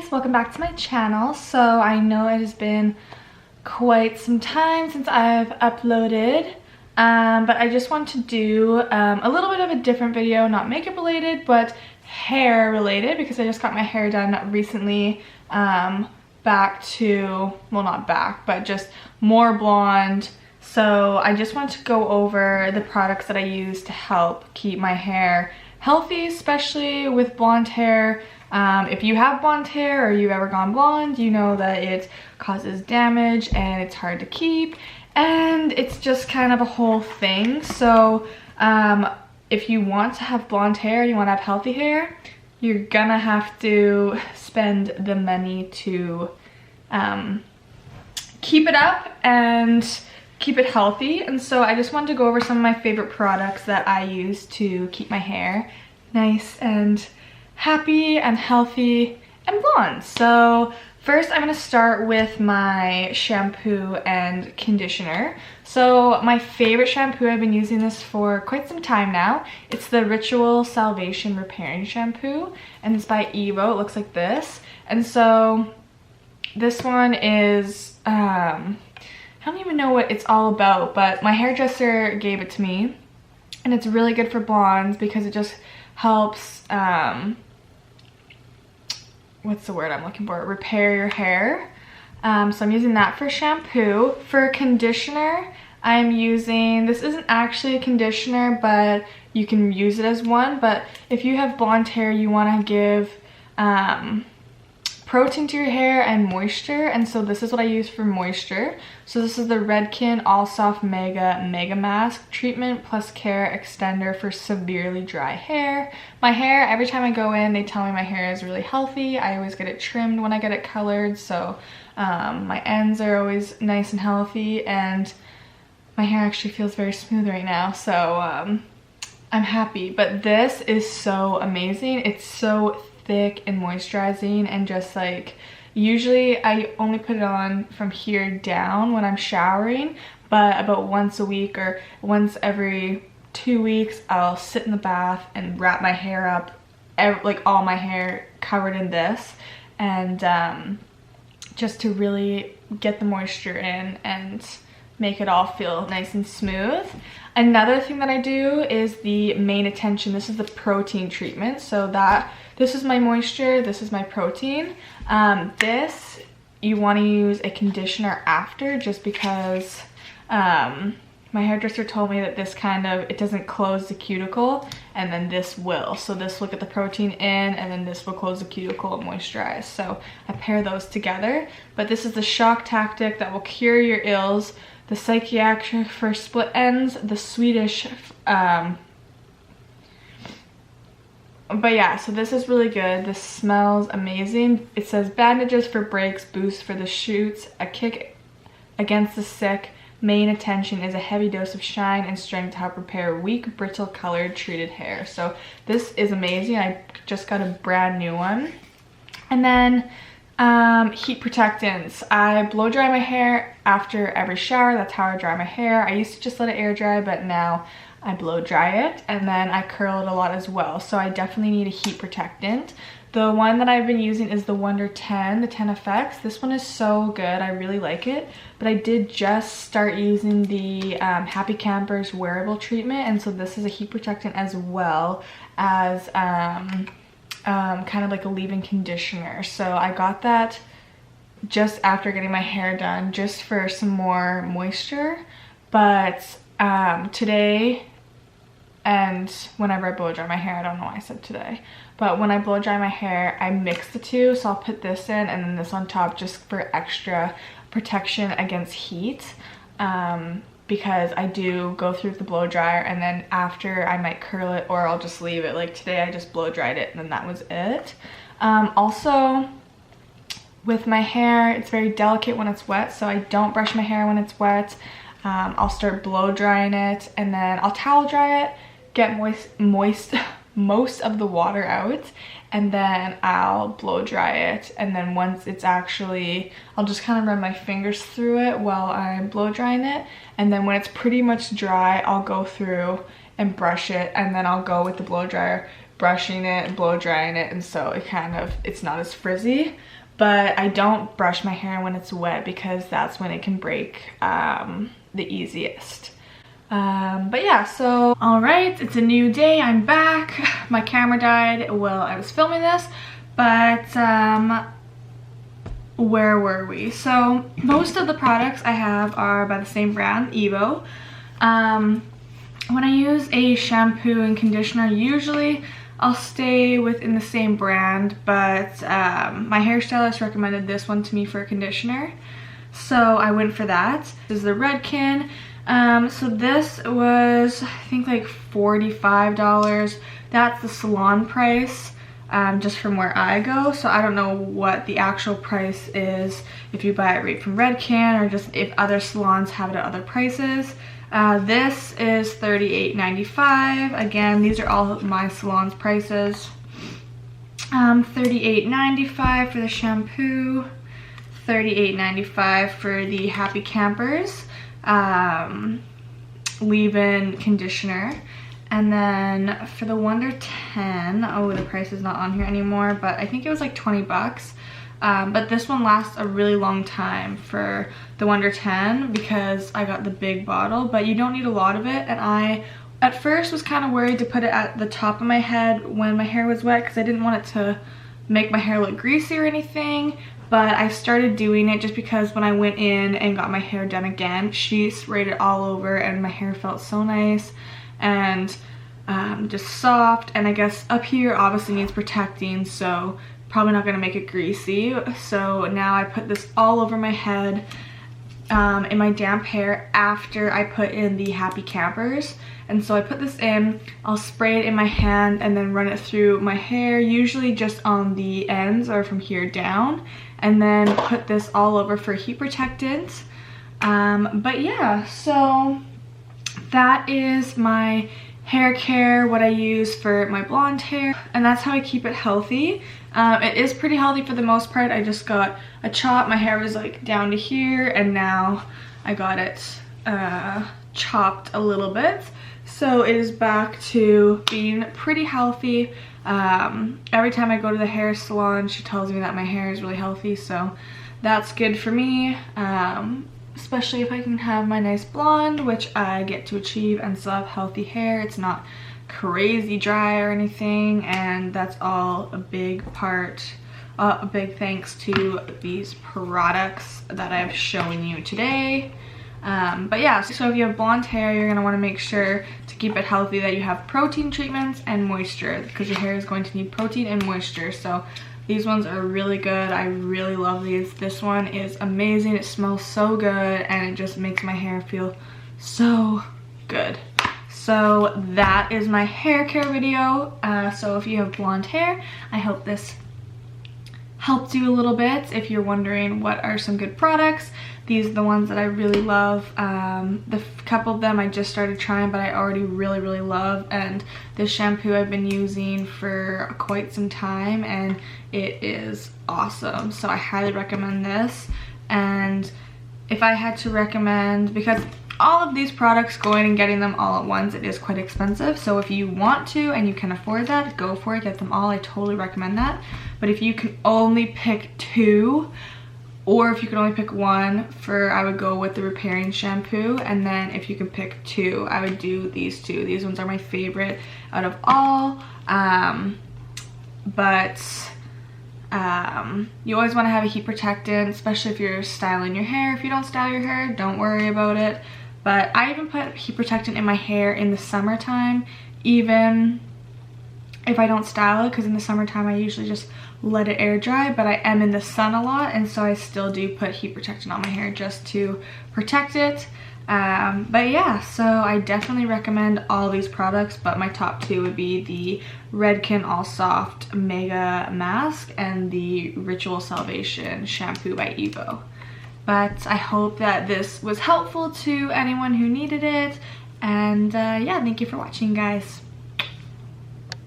guys, welcome back to my channel. So I know it has been quite some time since I've uploaded, but I just want to do a little bit of a different video, not makeup related but hair related, because I just got my hair done recently, back to, well, not back, but just more blonde. So I just wanted to go over the products that I use to help keep my hair healthy, especially with blonde hair. If you have blonde hair or you've ever gone blonde, you know that it causes damage and it's hard to keep, and it's just kind of a whole thing. So if you want to have blonde hair, you want to have healthy hair, you're gonna have to spend the money to keep it up and keep it healthy. And so I just wanted to go over some of my favorite products that I use to keep my hair nice and happy and healthy and blonde. So first I'm going to start with my shampoo and conditioner. So my favorite shampoo, I've been using this for quite some time now. It's the Ritual Salvation Repairing Shampoo, and it's by Evo. It looks like this. And so this one is, I don't even know what it's all about, but my hairdresser gave it to me, and it's really good for blondes because it just helps, what's the word I'm looking for? Repair your hair. So I'm using that for shampoo. For conditioner, I'm using, this isn't actually a conditioner, but you can use it as one. But if you have blonde hair, you want to give protein to your hair and moisture, and so this is what I use for moisture. So this is the Redken All Soft Mega Mask Treatment Plus Care Extender for severely dry hair. My hair, every time I go in, they tell me my hair is really healthy. I always get it trimmed when I get it colored, so my ends are always nice and healthy, and my hair actually feels very smooth right now, so I'm happy. But this is so amazing. It's so thick and moisturizing, and just like, usually I only put it on from here down when I'm showering, but about once a week or once every 2 weeks I'll sit in the bath and wrap my hair up, like all my hair covered in this, and just to really get the moisture in and make it all feel nice and smooth. Another thing that I do is the Mane Attention. This is the protein treatment. So this is my moisture, this is my protein. This, you want to use a conditioner after, just because my hairdresser told me that this kind of, it doesn't close the cuticle, and then this will. So this will get the protein in, and then this will close the cuticle and moisturize. So I pair those together. But this is the shock tactic that will cure your ills, the psychiatric for split ends, the Swedish, but yeah, so this is really good. This smells amazing. It says bandages for breaks, boost for the shoots, a kick against the sick. Mane Attention is a heavy dose of shine and strength to help repair weak, brittle, colored, treated hair. So this is amazing. I just got a brand new one. And then heat protectants. I blow dry my hair after every shower. That's how I dry my hair. I used to just let it air dry, but now I blow dry it, and then I curl it a lot as well. So I definitely need a heat protectant. The one that I've been using is the Wonder 10, the 10 Effects. This one is so good. I really like it. But I did just start using the Happy Campers wearable treatment, and so this is a heat protectant as well as kind of like a leave-in conditioner. So I got that just after getting my hair done, just for some more moisture. But today, and whenever I blow dry my hair, I don't know why I said today, but when I blow dry my hair, I mix the two. So I'll put this in and then this on top, just for extra protection against heat, because I do go through the blow dryer, and then after I might curl it, or I'll just leave it. Like today I just blow dried it and then that was it. Also with my hair, it's very delicate when it's wet, so I don't brush my hair when it's wet. I'll start blow drying it, and then I'll towel dry it, get most of the water out, and then I'll blow dry it. And then once it's actually, I'll just kind of run my fingers through it while I'm blow drying it, and then when it's pretty much dry, I'll go through and brush it, and then I'll go with the blow dryer, brushing it and blow drying it, and so it's not as frizzy. But I don't brush my hair when it's wet because that's when it can break the easiest. But yeah, so all right, it's a new day. I'm back. My camera died while I was filming this, but where were we? So most of the products I have are by the same brand, Evo. When I use a shampoo and conditioner, usually I'll stay within the same brand, but my hairstylist recommended this one to me for a conditioner, so I went for that. This is the Redken. So this was, I think, like $45. That's the salon price, just from where I go. So I don't know what the actual price is if you buy it right from Redken, or just if other salons have it at other prices. This is $38.95. Again, these are all my salon's prices. $38.95 for the shampoo, $38.95 for the Happy Campers leave-in conditioner, and then for the Wonder 10, oh, the price is not on here anymore, but I think it was like 20 bucks. But this one lasts a really long time for the Wonder 10 because I got the big bottle, but you don't need a lot of it. And I at first was kind of worried to put it at the top of my head when my hair was wet because I didn't want it to make my hair look greasy or anything. But I started doing it just because when I went in and got my hair done again, she sprayed it all over and my hair felt so nice and just soft. And I guess up here obviously needs protecting, so probably not gonna make it greasy. So now I put this all over my head in my damp hair after I put in the Happy Campers. And so I put this in, I'll spray it in my hand and then run it through my hair, usually just on the ends or from here down, and then put this all over for heat protectant. But yeah, so that is my hair care, what I use for my blonde hair, and that's how I keep it healthy. It is pretty healthy for the most part. I just got a chop. My hair was like down to here, and now I got it chopped a little bit. So it is back to being pretty healthy. Every time I go to the hair salon, she tells me that my hair is really healthy, so that's good for me. Especially if I can have my nice blonde, which I get to achieve, and still have healthy hair. It's not crazy dry or anything, and that's all a big part, a big thanks to these products that I've shown you today. But yeah, so if you have blonde hair, you're gonna want to make sure to keep it healthy that you have protein treatments and moisture, because your hair is going to need protein and moisture. So these ones are really good. I really love these. This one is amazing. It smells so good, and it just makes my hair feel so good. So that is my hair care video. So if you have blonde hair, I hope this helped you a little bit. If you're wondering what are some good products, these are the ones that I really love. The couple of them I just started trying, but I already really love. And this shampoo I've been using for quite some time, and it is awesome. So I highly recommend this. And if I had to recommend, because all of these products, going and getting them all at once, it is quite expensive. So if you want to and you can afford that, go for it, get them all. I totally recommend that. But if you can only pick two, or if you can only pick one, I would go with the repairing shampoo. And then if you can pick two, I would do these two. These ones are my favorite out of all. You always want to have a heat protectant, especially if you're styling your hair. If you don't style your hair, don't worry about it. But I even put heat protectant in my hair in the summertime, even if I don't style it, because in the summertime I usually just let it air dry, but I am in the sun a lot, and so I still do put heat protectant on my hair just to protect it. But yeah, so I definitely recommend all these products, but my top two would be the Redken All Soft Mega Mask and the Ritual Salvation Shampoo by Evo. But I hope that this was helpful to anyone who needed it, and yeah, thank you for watching, guys.